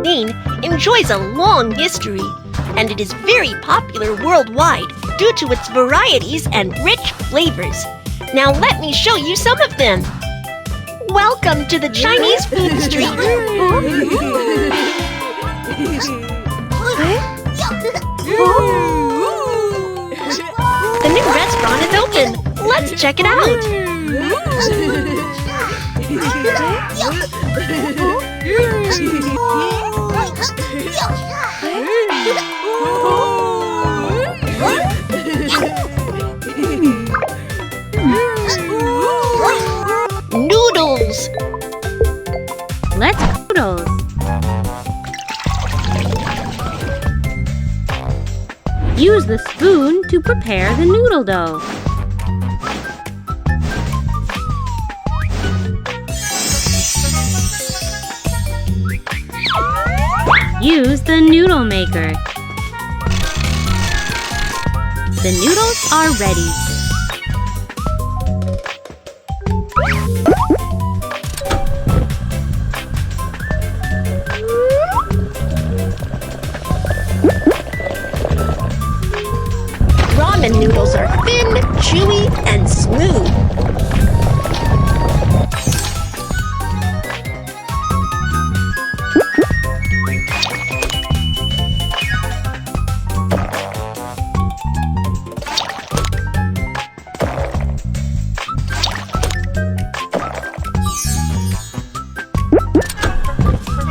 cuisine enjoys a long history, and it is very popular worldwide due to its varieties and rich flavors. Now let me show you some of them. Welcome to the Chinese food street. The new restaurant is open. Let's check it out. Noodles. Let's noodles. Use the spoon to prepare the noodle dough. Use the noodle maker. The noodles are ready. Ramen noodles are thin, chewy, and smooth.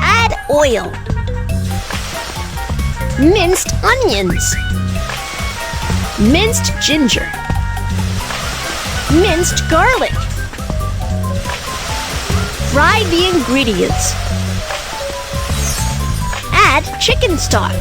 Add oil. Minced onions. Minced ginger. Minced garlic. Fry the ingredients. Add chicken stock.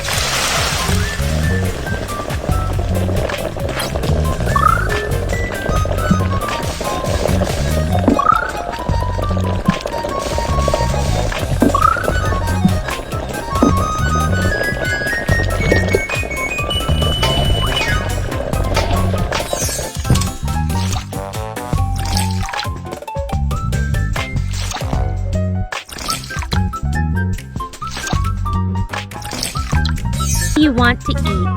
You want to eat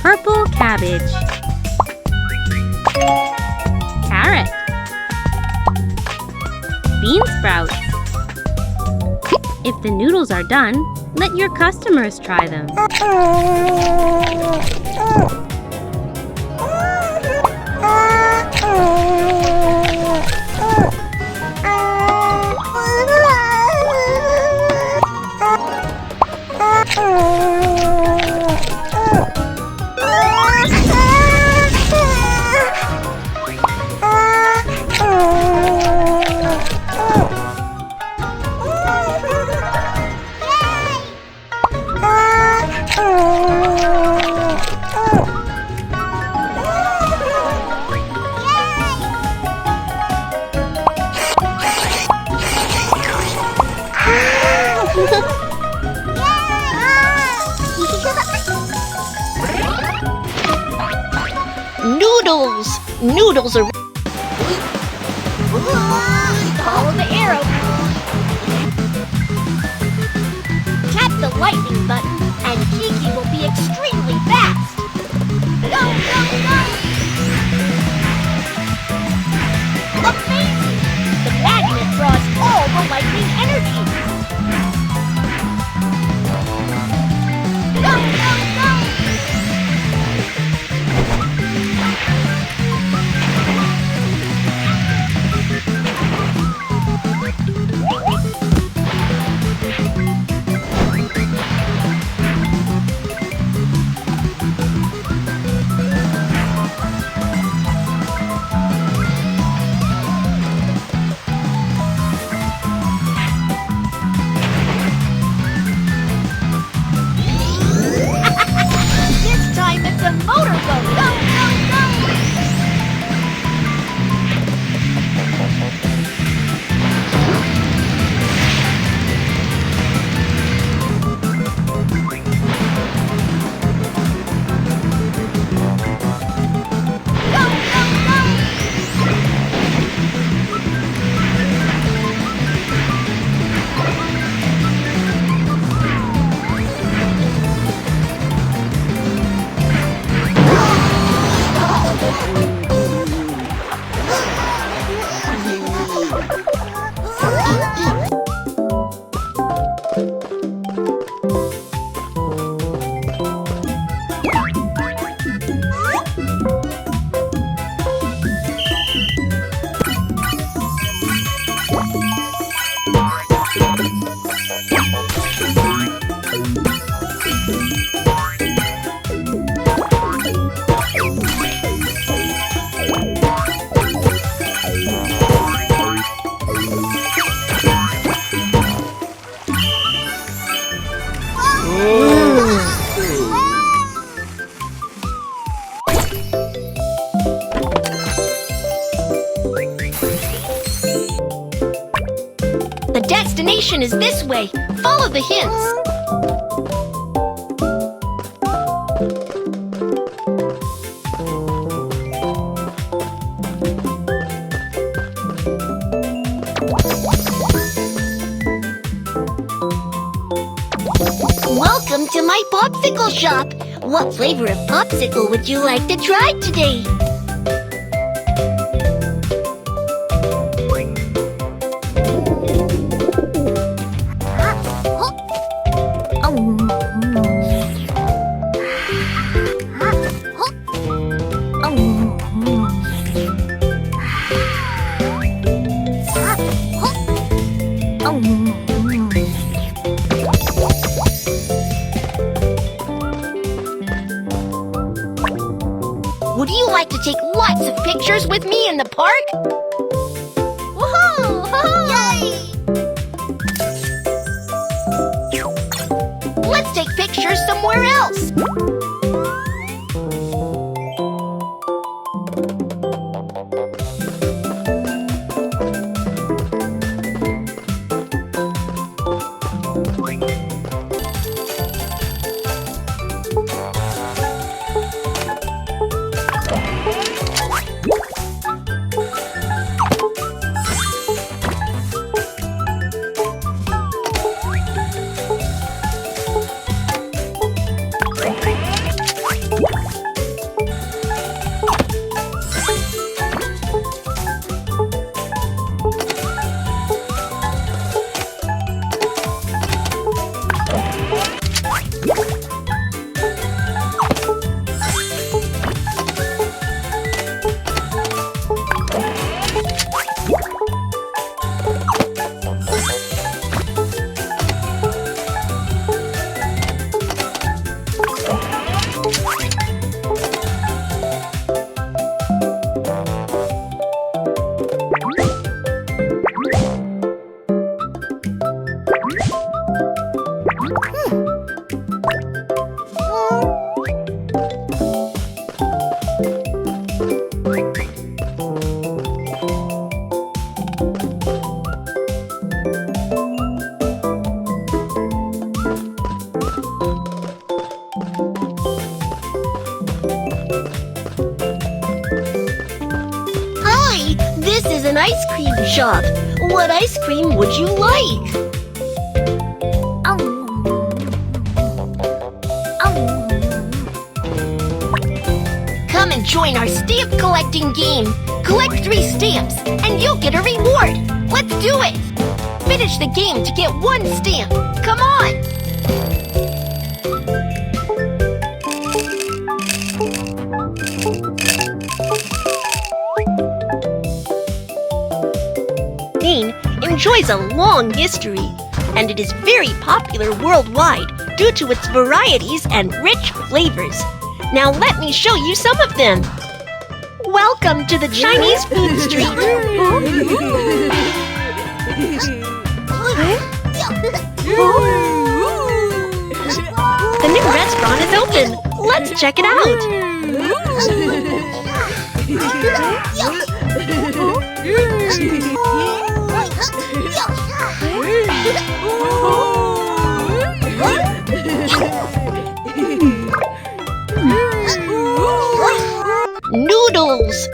purple cabbage, carrot, bean sprouts. If the noodles are done, let your customers try them. Noodles! Noodles are... Follow the arrow. Tap the lightning button and Kiki will be extremely fast. Go, go, go! Amazing! The magnet draws all the lightning energy. Go, go, go! The destination is this way. Follow the hints. Welcome to my popsicle shop. What flavor of popsicle would you like to try today? Would you like to take lots of pictures with me in the park? Woohoo! Yay! Let's take pictures somewhere else. This is an ice cream shop. What ice cream would you like? Come and join our stamp collecting game. Collect 3 stamps and you'll get a reward. Let's do it! Finish the game to get 1 stamp. Come on! Enjoys a long history, and it is very popular worldwide due to its varieties and rich flavors. Now let me show you some of them. Welcome to the Chinese food street. The new restaurant is open. Let's check it out. Noodles.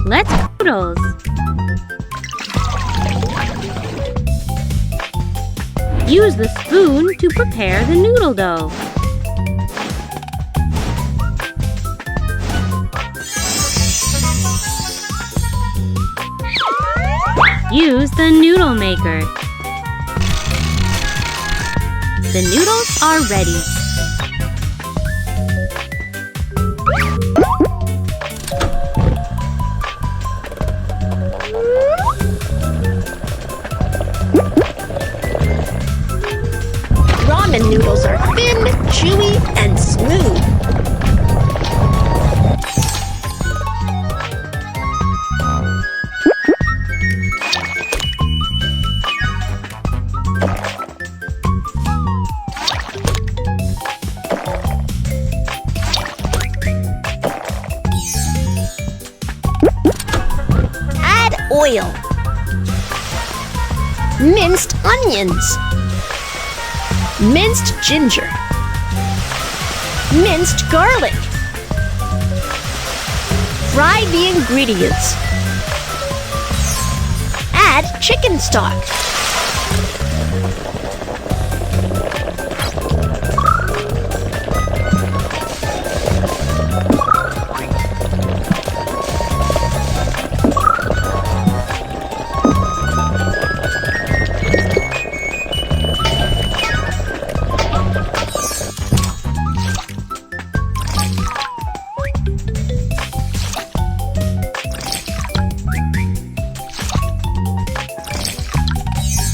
Let's noodles. Use the spoon to prepare the noodle dough. Use the noodle maker. The noodles are ready. ramen noodles are thin, chewy, and smooth. Add oil. Minced onions. Minced ginger. Minced garlic. Fry the ingredients. Add chicken stock.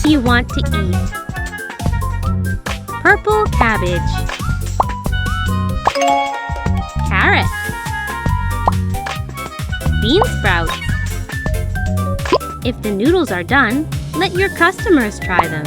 You want to eat purple cabbage, carrot, bean sprouts. If the noodles are done, let your customers try them.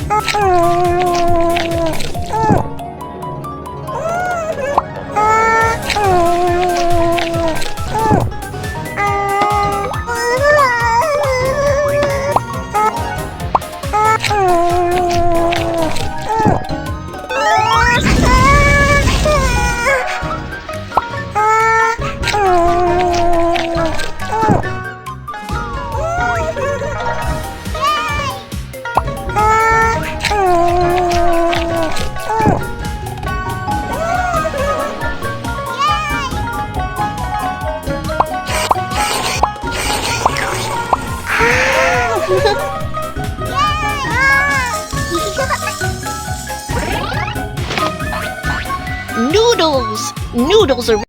Noodles! Noodles are